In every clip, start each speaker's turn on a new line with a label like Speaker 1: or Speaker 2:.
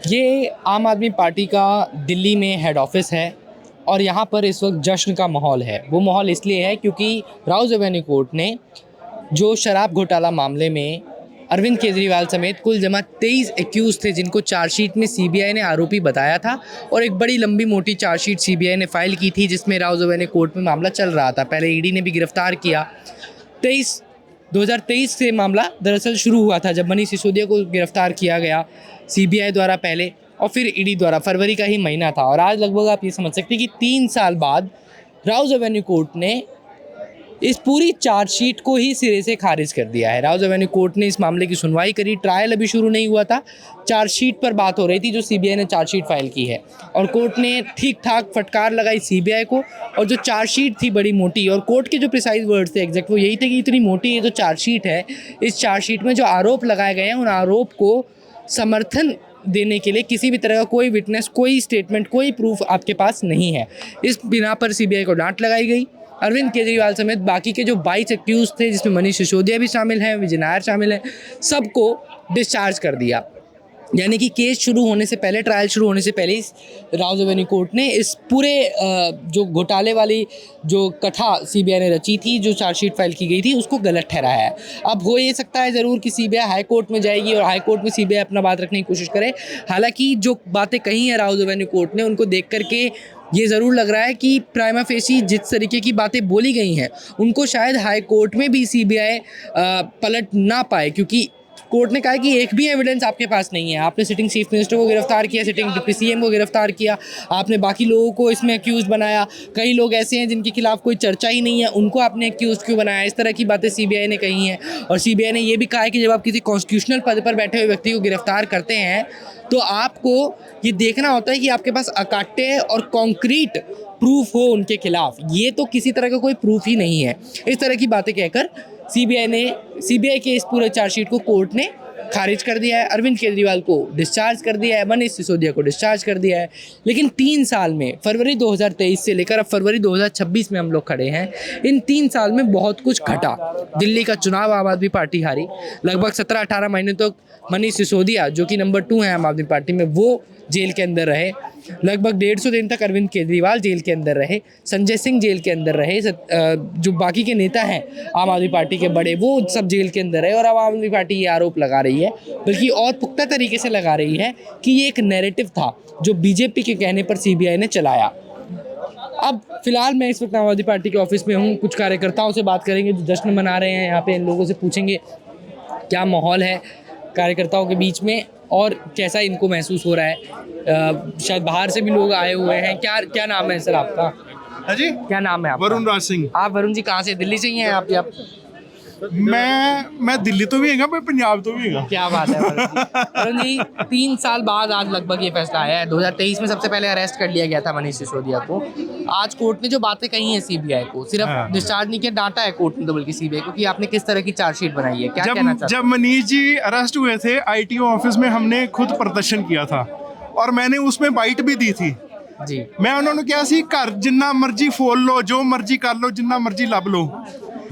Speaker 1: ये आम आदमी पार्टी का दिल्ली में हेड ऑफिस है और यहाँ पर इस वक्त जश्न का माहौल है। वो माहौल इसलिए है क्योंकि राउज़ एवेन्यू कोर्ट ने जो शराब घोटाला मामले में अरविंद केजरीवाल समेत कुल जमा 23 एक्यूज़ थे जिनको चार्जशीट में सीबीआई ने आरोपी बताया था और एक बड़ी लंबी मोटी चार्जशीट सीबीआई ने फाइल की थी जिसमें राउज़ एवेन्यू कोर्ट में मामला चल रहा था। पहले ईडी ने भी गिरफ्तार किया। 2023 से मामला दरअसल शुरू हुआ था जब मनीष सिसोदिया को गिरफ्तार किया गया सीबीआई द्वारा पहले और फिर ईडी द्वारा। फरवरी का ही महीना था और आज लगभग आप ये समझ सकते हैं कि 3 साल बाद राउज़ एवेन्यू कोर्ट ने इस पूरी चार्जशीट को ही सिरे से खारिज कर दिया है। राउज़ एवेन्यू कोर्ट ने इस मामले की सुनवाई करी। ट्रायल अभी शुरू नहीं हुआ था, चार्जशीट पर बात हो रही थी जो सीबीआई ने चार्जशीट फाइल की है और कोर्ट ने ठीक ठाक फटकार लगाई सीबीआई को। और जो चार्जशीट थी बड़ी मोटी और कोर्ट के जो प्रिसाइज वर्ड्स थे एग्जैक्ट वो यही थे कि इतनी मोटी ये जो चार्जशीट है, इस चार्जशीट में जो आरोप लगाए गए हैं उन आरोप को समर्थन देने के लिए किसी भी तरह का कोई विटनेस, कोई स्टेटमेंट, कोई प्रूफ आपके पास नहीं है। इस बिना पर सीबीआई को डांट लगाई गई। अरविंद केजरीवाल समेत बाकी के जो 22 एक्यूज थे जिसमें मनीष सिसोदिया भी शामिल हैं, विजय नायर शामिल हैं, सबको डिस्चार्ज कर दिया। यानी कि केस शुरू होने से पहले, ट्रायल शुरू होने से पहले राउज़ एवेन्यू कोर्ट ने इस पूरे जो घोटाले वाली जो कथा सीबीआई ने रची थी, जो चार्जशीट फाइल की गई थी, उसको गलत ठहराया है। अब हो ये सकता है ज़रूर कि सीबीआई हाई कोर्ट में जाएगी और हाई कोर्ट में सीबीआई अपना बात रखने की कोशिश करे। हालांकि जो बातें कही हैं राउज़ एवेन्यू कोर्ट ने, उनको देख करके ये ज़रूर लग रहा है कि प्राइमा फेसी जिस तरीके की बातें बोली गई हैं उनको शायद हाई कोर्ट में भी सीबीआई पलट ना पाए, क्योंकि कोर्ट ने कहा कि एक भी एविडेंस आपके पास नहीं है। आपने सिटिंग चीफ मिनिस्टर को गिरफ्तार किया, सिटिंग डिप्टी सीएम को गिरफ्तार किया, आपने बाकी लोगों को इसमें एक्यूज बनाया। कई लोग ऐसे हैं जिनके खिलाफ कोई चर्चा ही नहीं है, उनको आपने एक्यूज क्यों बनाया? इस तरह की बातें सीबीआई ने कही हैं। और सीबीआई ने ये भी कहा है कि जब आप किसी कॉन्स्टिट्यूशनल पद पर बैठे हुए व्यक्ति को गिरफ्तार करते हैं तो आपको ये देखना होता है कि आपके पास अकाट्य और कॉन्क्रीट प्रूफ हो उनके खिलाफ। ये तो किसी तरह का कोई प्रूफ ही नहीं है। इस तरह की बातें कहकर सीबीआई के इस पूरे चार्जशीट को कोर्ट ने खारिज कर दिया है। अरविंद केजरीवाल को डिस्चार्ज कर दिया है, मनीष सिसोदिया को डिस्चार्ज कर दिया है। लेकिन 3 साल में, फरवरी 2023 से लेकर अब फरवरी 2026 में हम लोग खड़े हैं, इन 3 साल में बहुत कुछ घटा। दिल्ली का चुनाव आम आदमी पार्टी हारी। लगभग 17-18 महीने तक मनीष सिसोदिया, जो कि नंबर 2 है आम आदमी पार्टी में, वो जेल के अंदर रहे। लगभग 150 दिन तक अरविंद केजरीवाल जेल के अंदर रहे, संजय सिंह जेल के अंदर रहे, जो बाकी के नेता हैं आम आदमी पार्टी के बड़े, वो सब जेल के अंदर रहे। और अब आम आदमी पार्टी ये आरोप लगा रही है, बल्कि और पुख्ता तरीके से लगा रही है कि ये एक नैरेटिव था जो बीजेपी के कहने पर सीबीआई ने चलाया। अब फिलहाल मैं इस वक्त आम आदमी पार्टी के ऑफिस में हूँ। कुछ कार्यकर्ताओं से बात करेंगे जो जश्न मना रहे हैं यहाँ पे। इन लोगों से पूछेंगे क्या माहौल है कार्यकर्ताओं के बीच में और कैसा इनको महसूस हो रहा है। शायद बाहर से भी लोग आए हुए हैं। क्या नाम है सर आपका?
Speaker 2: हाँ जी,
Speaker 1: क्या नाम है आपका?
Speaker 2: वरुण राज सिंह।
Speaker 1: आप वरुण जी कहाँ से? दिल्ली से ही हैं आप?
Speaker 2: मैं दिल्ली तो भी हैगा, मैं पंजाब तो भी हैगा।
Speaker 1: क्या बात है वरुण जी। 3 साल बाद आज लगभग ये फैसला आया है। 2023 में सबसे पहले अरेस्ट कर लिया गया था मनीष सिसोदिया को। आज कोर्ट ने जो बातें कही हैं सीबीआई को, सिर्फ डिस्चार्ज नहीं किया, डांटा है कोर्ट ने तो बल्कि सीबीआई को कि आपने किस तरह की चार्जशीट बनाई है। क्या कहना चाहते हैं?
Speaker 2: जब मनीष जी अरेस्ट हुए थे आईटीओ ऑफिस में, हमने खुद प्रदर्शन किया था और मैंने उसमें बाइट भी दी थी
Speaker 1: जी।
Speaker 2: मैं उन्होंने कहा सी घर जिन्ना मर्जी फोल लो, जो मर्जी कर लो, जिन्ना मर्जी लब लो,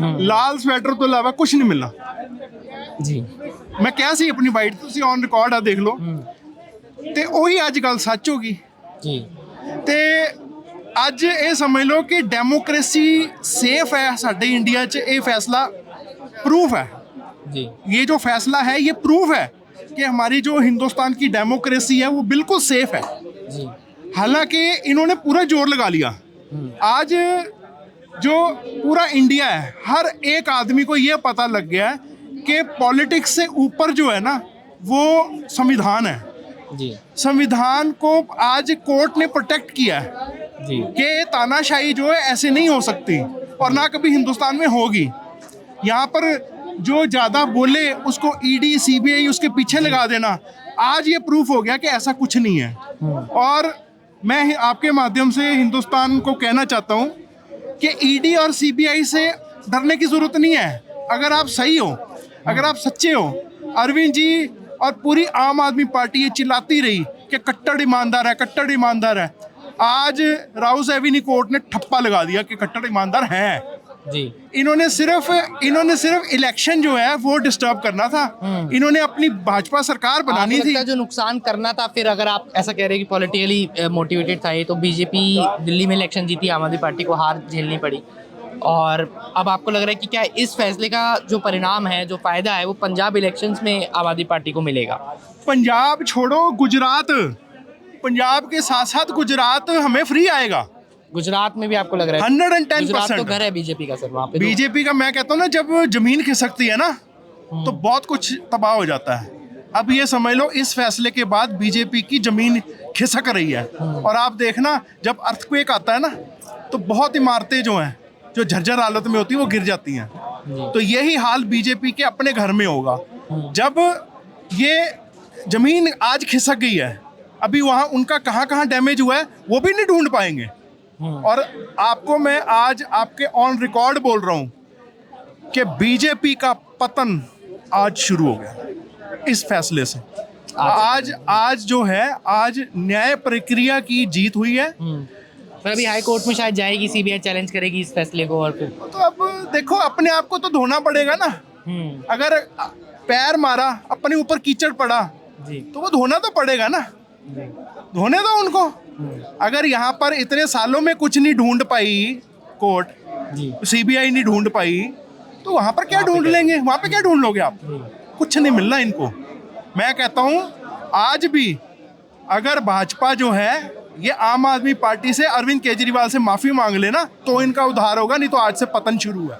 Speaker 2: लाल स्वेटर तो इलावा कुछ नहीं मिलना
Speaker 1: जी।
Speaker 2: मैं क्या सी अपनी बाइट, तुसी ऑन रिकॉर्ड आ देख लो। ते ਉਹੀ ਅੱਜ ਗੱਲ ਸੱਚ ਹੋ ਗਈ
Speaker 1: जी।
Speaker 2: ਤੇ ਅੱਜ ਇਹ ਸਮਝ ਲਓ कि डेमोक्रेसी सेफ है साडे इंडिया च। ये फैसला प्रूफ है
Speaker 1: जी।
Speaker 2: ये जो फैसला है ये प्रूफ है कि हमारी जो हिंदुस्तान की डेमोक्रेसी है वो बिल्कुल सेफ है
Speaker 1: जी।
Speaker 2: हालांकि इन्होंने पूरा जोर लगा लिया। आज जो पूरा इंडिया है, हर एक आदमी को ये पता लग गया है कि पॉलिटिक्स से ऊपर जो है ना वो संविधान है
Speaker 1: जी।
Speaker 2: संविधान को आज कोर्ट ने प्रोटेक्ट किया है
Speaker 1: जी।
Speaker 2: कि तानाशाही जो है ऐसे नहीं हो सकती और ना कभी हिंदुस्तान में होगी। यहाँ पर जो ज़्यादा बोले उसको ईडी सीबीआई उसके पीछे लगा देना, आज ये प्रूफ हो गया कि ऐसा कुछ नहीं है। और मैं आपके माध्यम से हिंदुस्तान को कहना चाहता हूँ कि ईडी और सीबीआई से डरने की ज़रूरत नहीं है। अगर आप सही हो, अगर आप सच्चे हो, अरविंद जी और पूरी आम आदमी पार्टी ये चिल्लाती रही कि कट्टर ईमानदार है, कट्टर ईमानदार है। आज राउज़ एवेन्यू कोर्ट ने ठप्पा लगा दिया कि कट्टर ईमानदार हैं।
Speaker 1: जी।
Speaker 2: इन्होंने सिर्फ इलेक्शन जो है वो डिस्टर्ब करना था। इन्होंने अपनी भाजपा सरकार बनानी
Speaker 1: आपको
Speaker 2: थी।
Speaker 1: लगता है जो नुकसान करना था, फिर अगर आप ऐसा कह रहे हैं कि पॉलिटिकली मोटिवेटेड था ये, तो बीजेपी दिल्ली में इलेक्शन जीती, आम आदमी पार्टी को हार झेलनी पड़ी, और अब आपको लग रहा है कि क्या इस फैसले का जो परिणाम है, जो फायदा है, वो पंजाब इलेक्शंस में आम आदमी पार्टी को मिलेगा?
Speaker 2: पंजाब छोड़ो, गुजरात, पंजाब के साथ साथ गुजरात हमें फ्री आएगा।
Speaker 1: गुजरात में भी आपको लग रहा है?
Speaker 2: 110%
Speaker 1: गुजरात तो घर है बीजेपी का सर, वहाँ पे
Speaker 2: बीजेपी का। मैं कहता हूँ ना, जब जमीन खिसकती है ना तो बहुत कुछ तबाह हो जाता है। अब ये समझ लो, इस फैसले के बाद बीजेपी की जमीन खिसक रही है। और आप देखना, जब अर्थक्वेक आता है ना तो बहुत इमारतें जो हैं, जो झरझर हालत में होती है, वो गिर जाती हैं। तो यही हाल बीजेपी के अपने घर में होगा। जब ये जमीन आज खिसक गई है, अभी वहाँ उनका कहाँ कहाँ डैमेज हुआ है वो भी नहीं ढूंढ पाएंगे। और आपको मैं आज आपके ऑन रिकॉर्ड बोल रहा हूँ कि बीजेपी का पतन आज शुरू हो गया इस फैसले से। आज जो है, आज न्याय प्रक्रिया की जीत हुई है।
Speaker 1: फिर अभी हाई कोर्ट में शायद जाएगी, सीबीआई चैलेंज करेगी इस फैसले को, और फिर
Speaker 2: तो अब देखो, अपने आप को तो धोना पड़ेगा ना। अगर पैर मारा, अपने ऊपर कीचड़ पड़ा
Speaker 1: जी,
Speaker 2: तो वो धोना तो पड़ेगा ना। धोने दो उनको। अगर यहाँ पर इतने सालों में कुछ नहीं ढूंढ पाई कोर्ट, सीबीआई नहीं ढूंढ पाई, तो वहाँ पर क्या ढूंढ लेंगे? वहाँ पे क्या ढूंढ लोगे आप? कुछ नहीं मिलना इनको। मैं कहता हूँ, आज भी अगर भाजपा जो है ये आम आदमी पार्टी से, अरविंद केजरीवाल से माफी मांग लेना तो इनका उद्धार होगा, नहीं तो आज से पतन शुरू है।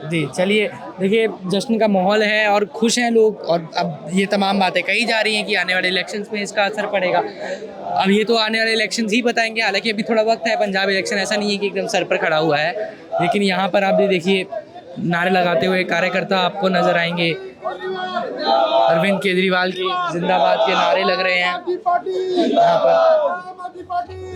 Speaker 1: जी। चलिए, देखिए जश्न का माहौल है और खुश हैं लोग, और अब ये तमाम बातें कही जा रही हैं कि आने वाले इलेक्शंस में इसका असर पड़ेगा। अब ये तो आने वाले इलेक्शंस ही बताएंगे, हालांकि अभी थोड़ा वक्त है। पंजाब इलेक्शन ऐसा नहीं है कि एकदम सर पर खड़ा हुआ है, लेकिन यहाँ पर आप भी देखिए नारे लगाते हुए कार्यकर्ता आपको नजर आएंगे। अरविंद केजरीवाल की जिंदाबाद के नारे लग रहे हैं यहाँ पर।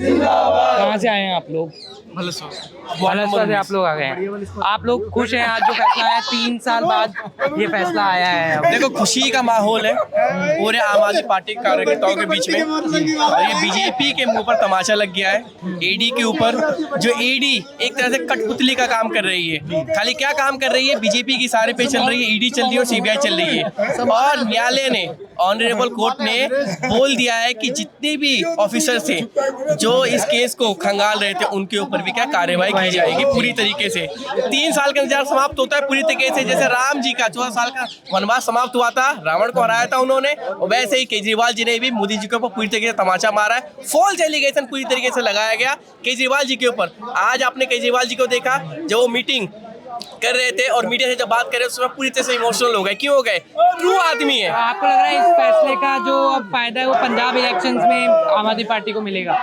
Speaker 1: कहाँ से आए हैं आप लोग? भलसवा से आप लोग आ गए हैं। आप लोग खुश हैं आज जो फैसला आया, 3 साल बाद ये फैसला आया है?
Speaker 3: देखो, खुशी का माहौल है पूरे आम आदमी पार्टी के कार्यकर्ताओं के बीच में, और ये बीजेपी के मुंह पर तमाचा लग गया है ईडी के ऊपर। जो ईडी एक तरह से कठपुतली का काम कर रही है। खाली क्या काम कर रही है? बीजेपी की सारे पे चल रही है, ईडी चल रही है और सीबीआई चल रही है। और न्यायालय ने, ऑनरेबल कोर्ट ने बोल दिया है कि जितने भी ऑफिसर थे जो इस केस को खंगाल रहे थे, उनके ऊपर भी क्या कार्रवाई की जाएगी पूरी तरीके से। 3 साल का इंतजार समाप्त होता है पूरी तरीके से। जैसे राम जी का 14 साल का वनवास समाप्त हुआ था, रावण को हराया था उन्होंने, और वैसे ही केजरीवाल जी ने भी मोदी जी के ऊपर पूरी तरीके से तमाचा मारा है। फॉल्स एलिगेशन पूरी तरीके से लगाया गया केजरीवाल जी के ऊपर। आज आपने केजरीवाल जी को देखा जब वो मीटिंग कर रहे थे और मीडिया से जब बात कर रहे थे, उसमें पूरी तरह से इमोशनल हो गए। क्यों हो गए? ट्रू आदमी है।
Speaker 1: आपको लग रहा है इस फैसले का जो अब फायदा है वो पंजाब इलेक्शंस में आम आदमी पार्टी को मिलेगा?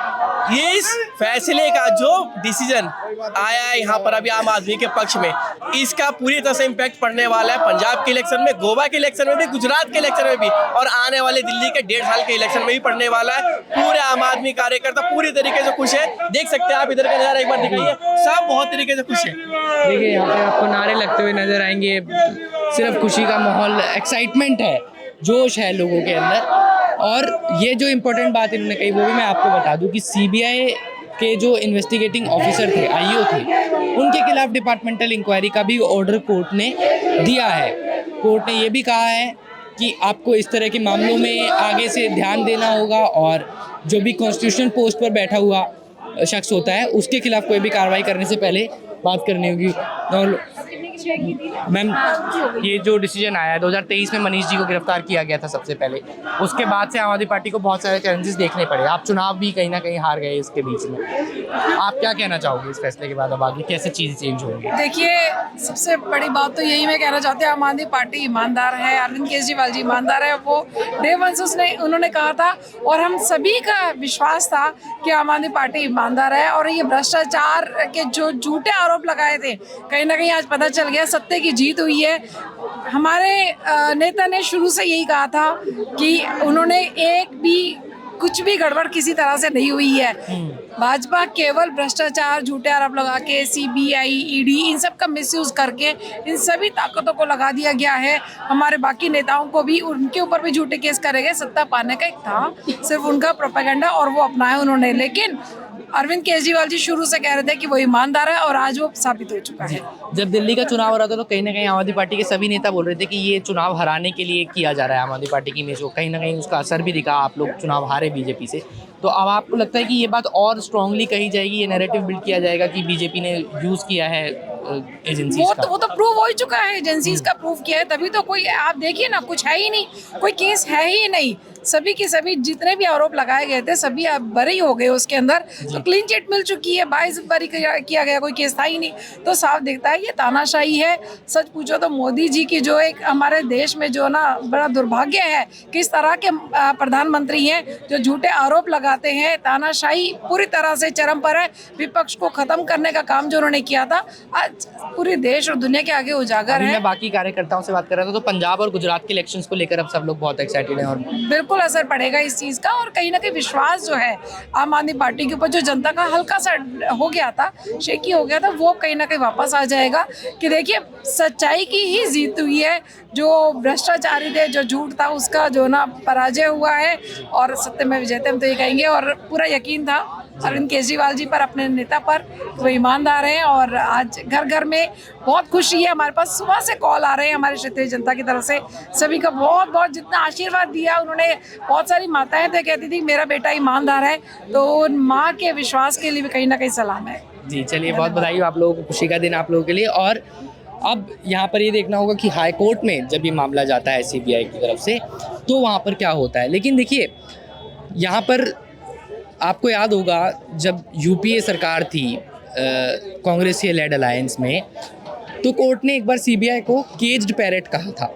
Speaker 3: ये इस फैसले का जो डिसीजन आया है यहाँ पर अभी आम आदमी के पक्ष में, इसका पूरी तरह से इम्पैक्ट पड़ने वाला है पंजाब के इलेक्शन में, गोवा के इलेक्शन में भी, गुजरात के इलेक्शन में भी, और आने वाले दिल्ली के 1.5 साल के इलेक्शन में भी पड़ने वाला है। पूरे आम आदमी कार्यकर्ता पूरी तरीके से खुश है। देख सकते हैं आप, इधर का नजारा एक बार दिखाइए, सब बहुत तरीके से खुश है।
Speaker 1: देखिए यहाँ पे आपको नारे लगते हुए नजर आएंगे। सिर्फ खुशी का माहौल, एक्साइटमेंट है, जोश है लोगों के अंदर। और ये जो इम्पोर्टेंट बात इन्होंने कही वो भी मैं आपको बता दूं कि सीबीआई के जो इन्वेस्टिगेटिंग ऑफिसर थे, आईओ थे, उनके खिलाफ डिपार्टमेंटल इंक्वायरी का भी ऑर्डर कोर्ट ने दिया है। कोर्ट ने ये भी कहा है कि आपको इस तरह के मामलों में आगे से ध्यान देना होगा, और जो भी कॉन्स्टिट्यूशनल पोस्ट पर बैठा हुआ शख्स होता है उसके खिलाफ कोई भी कार्रवाई करने से पहले बात करनी होगी। मैम, ये जो डिसीजन आया है, 2023 में मनीष जी को गिरफ्तार किया गया था सबसे पहले, उसके बाद से आम आदमी पार्टी को बहुत सारे चैलेंजेस देखने पड़े। आप चुनाव भी कहीं ना कहीं हार गए इसके बीच में। आप क्या कहना चाहोगे इस फैसले के बाद? अब आगे कैसे चीज़ें चेंज होंगी?
Speaker 4: देखिए, सबसे बड़ी बात तो यही मैं कहना चाहती हूँ, आम आदमी पार्टी ईमानदार है, अरविंद केजरीवाल जी ईमानदार है। वो डे वन से उन्होंने कहा था, और हम सभी का विश्वास था कि आम आदमी पार्टी ईमानदार है। और ये भ्रष्टाचार के जो झूठे आरोप लगाए थे, कहीं ना कहीं आज पता चल गया, सत्य की जीत हुई है। हमारे नेता ने शुरू से यही कहा था कि उन्होंने एक भी कुछ भी गड़बड़ किसी तरह से नहीं हुई है। भाजपा केवल भ्रष्टाचार, झूठे आरोप लगा के, सीबीआई, ईडी, इन सब का मिसयूज करके इन सभी ताकतों को लगा दिया गया है। हमारे बाकी नेताओं को भी, उनके ऊपर भी झूठे केस करे गए। सत्ता पाने का एक था सिर्फ उनका प्रोपेगेंडा, और वो अपनाया उन्होंने। लेकिन अरविंद केजरीवाल जी शुरू से कह रहे थे कि वो ईमानदार है और आज वो साबित हो चुका है।
Speaker 1: जब दिल्ली का चुनाव हो रहा था तो कहीं ना कहीं आम आदमी पार्टी के सभी नेता बोल रहे थे कि ये चुनाव हराने के लिए किया जा रहा है आम आदमी पार्टी की इमेज को, कहीं ना कहीं उसका असर भी दिखा, आप लोग चुनाव हारे बीजेपी से। तो अब आपको लगता है कि ये बात और स्ट्रांगली कही जाएगी, ये नैरेटिव बिल्ड किया जाएगा कि बीजेपी ने यूज़ किया है एजेंसीज का?
Speaker 4: वो तो प्रूव हो ही चुका है, एजेंसीज का प्रूव किया है, तभी तो कोई आप देखिए ना, कुछ है ही नहीं, कोई केस है ही नहीं, सभी के सभी जितने भी आरोप लगाए गए थे सभी बरी हो गए उसके अंदर, तो क्लीन चिट मिल चुकी है, 22 बरी किया गया, कोई केस था ही नहीं। तो साफ दिखता है ये तानाशाही है। सच पूछो तो मोदी जी की जो एक हमारे देश में जो ना बड़ा दुर्भाग्य है, किस तरह के प्रधानमंत्री हैं जो झूठे आरोप लगाते हैं, तानाशाही पूरी तरह से चरम पर है। विपक्ष को खत्म करने का काम जो उन्होंने किया था आज पूरे देश और दुनिया के आगे उजागर है।
Speaker 1: मैं बाकी कार्यकर्ताओं से बात कर रहा था तो पंजाब और गुजरात के इलेक्शंस को लेकर अब सब लोग बहुत एक्साइटेड हैं और
Speaker 4: बिल्कुल असर पड़ेगा इस चीज़ का, और कहीं ना कहीं विश्वास जो है आम आदमी पार्टी के ऊपर जो जनता का हल्का सा हो गया था, शेकी हो गया था, वो कहीं ना कहीं वापस आ जाएगा कि देखिए सच्चाई की ही जीत हुई है। जो भ्रष्टाचारी थे, जो झूठ था, उसका जो ना पराजय हुआ है और सत्य में विजयते हम तो ये कहेंगे। और पूरा यकीन था अरविंद केजरीवाल जी पर, अपने नेता पर, वो ईमानदार हैं और आज घर घर में बहुत खुशी है। हमारे पास सुबह से कॉल आ रहे हैं हमारे क्षेत्रीय जनता की तरफ से, सभी का बहुत बहुत जितना आशीर्वाद दिया उन्होंने। बहुत सारी माताएं तो कहती थी मेरा बेटा ईमानदार है, तो उन माँ के विश्वास के लिए भी कहीं ना कहीं सलाम है।
Speaker 1: जी चलिए, बहुत बधाई आप लोगों को, खुशी का दिन आप लोगों के लिए। और अब यहाँ पर ये देखना होगा कि हाई कोर्ट में जब ये मामला जाता है सीबीआई की तरफ से तो वहाँ पर क्या होता है। लेकिन देखिए यहाँ पर आपको याद होगा जब यूपीए सरकार थी कांग्रेस से लेड अलायंस में, तो कोर्ट ने एक बार सीबीआई को केज्ड पैरेट कहा था।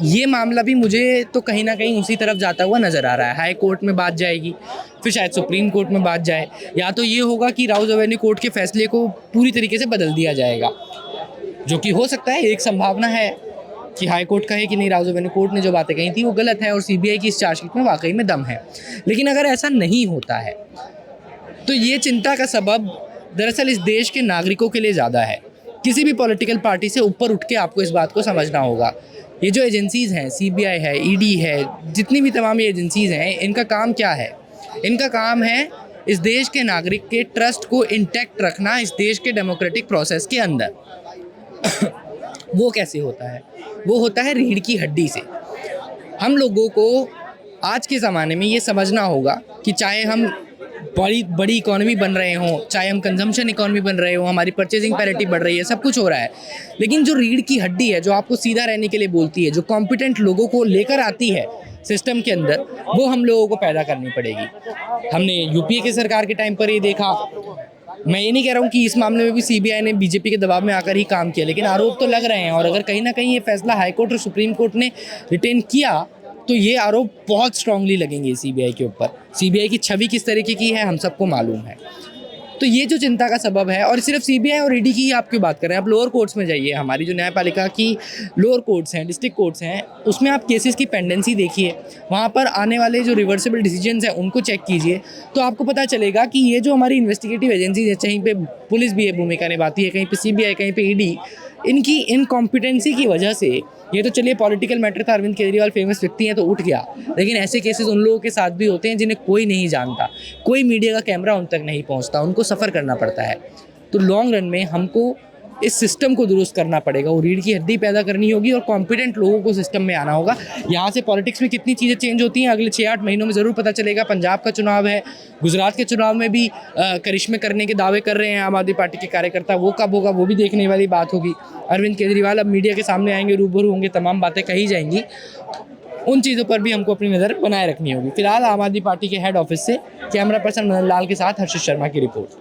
Speaker 1: ये मामला भी मुझे तो कहीं ना कहीं उसी तरफ जाता हुआ नज़र आ रहा है। हाई कोर्ट में बात जाएगी, फिर शायद सुप्रीम कोर्ट में बात जाए, या तो ये होगा कि राउज एवेन्यू कोर्ट के फैसले को पूरी तरीके से बदल दिया जाएगा, जो कि हो सकता है। एक संभावना है कि हाई कोर्ट कहे कि नहीं, राउज एवेन्यू कोर्ट ने जो बातें कही थी वो गलत है और सीबीआई की इस चार्जशीट में वाकई में दम है। लेकिन अगर ऐसा नहीं होता है तो ये चिंता का सबब दरअसल इस देश के नागरिकों के लिए ज़्यादा है। किसी भी पॉलिटिकल पार्टी से ऊपर उठ के आपको इस बात को समझना होगा। ये जो एजेंसीज़ हैं, सीबीआई है, ईडी है, जितनी भी तमाम ये एजेंसीज़ हैं, इनका काम क्या है? इनका काम है इस देश के नागरिक के ट्रस्ट को इंटैक्ट रखना इस देश के डेमोक्रेटिक प्रोसेस के अंदर। वो कैसे होता है? वो होता है रीढ़ की हड्डी से। हम लोगों को आज के ज़माने में ये समझना होगा कि चाहे हम बड़ी इकोनॉमी बन रहे हों, चाहे हम कंजम्पशन इकोनॉमी बन रहे हों, हमारी परचेजिंग पैरिटी बढ़ रही है, सब कुछ हो रहा है, लेकिन जो रीढ़ की हड्डी है, जो आपको सीधा रहने के लिए बोलती है, जो कॉम्पिटेंट लोगों को लेकर आती है सिस्टम के अंदर, वो हम लोगों को पैदा करनी पड़ेगी। हमने यूपीए की सरकार के टाइम पर ये देखा। मैं ये नहीं कह रहा हूँ कि इस मामले में भी सीबीआई ने बीजेपी के दबाव में आकर ही काम किया, लेकिन आरोप तो लग रहे हैं। और अगर कहीं ना कहीं ये फैसला हाईकोर्ट और सुप्रीम कोर्ट ने रिटेन किया तो ये आरोप बहुत स्ट्रांगली लगेंगे सीबीआई के ऊपर। सीबीआई की छवि किस तरीके की है हम सबको मालूम है। तो ये जो चिंता का सबब है, और सिर्फ सीबीआई और ईडी की ही आप क्यों बात कर रहे हैं, आप लोअर कोर्ट्स में जाइए। हमारी जो न्यायपालिका की लोअर कोर्ट्स हैं, डिस्ट्रिक्ट कोर्ट्स हैं, उसमें आप केसेस की पेंडेंसी देखिए, वहाँ पर आने वाले जो रिवर्सिबल डिसीजंस हैं उनको चेक कीजिए, तो आपको पता चलेगा कि ये जो हमारी इन्वेस्टिगेटिव एजेंसीज है, कहीं पे पुलिस भी भूमिका निभाती है, कहीं पे सीबीआई, कहीं पे ईडी, इनकी इनकॉम्पिटेंसी की वजह से, ये तो चलिए पॉलिटिकल मैटर था, अरविंद केजरीवाल फेमस व्यक्ति हैं तो उठ गया, लेकिन ऐसे केसेस उन लोगों के साथ भी होते हैं जिन्हें कोई नहीं जानता, कोई मीडिया का कैमरा उन तक नहीं पहुंचता, उनको सफ़र करना पड़ता है। तो लॉन्ग रन में हमको इस सिस्टम को दुरुस्त करना पड़ेगा, वो रीढ़ की हड्डी पैदा करनी होगी और कॉम्पिटेंट लोगों को सिस्टम में आना होगा। यहाँ से पॉलिटिक्स में कितनी चीज़ें चेंज होती हैं अगले 6-8 महीनों में ज़रूर पता चलेगा। पंजाब का चुनाव है, गुजरात के चुनाव में भी करिश्मे करने के दावे कर रहे हैं आम आदमी पार्टी के कार्यकर्ता, वो कब होगा वो भी देखने वाली बात होगी। अरविंद केजरीवाल अब मीडिया के सामने आएंगे, रूबरू होंगे, तमाम बातें कही जाएंगी, उन चीज़ों पर भी हमको अपनी नज़र बनाए रखनी होगी। फिलहाल आम आदमी पार्टी के हेड ऑफिस से कैमरा पर्सन मदन लाल के साथ हर्षित शर्मा की रिपोर्ट।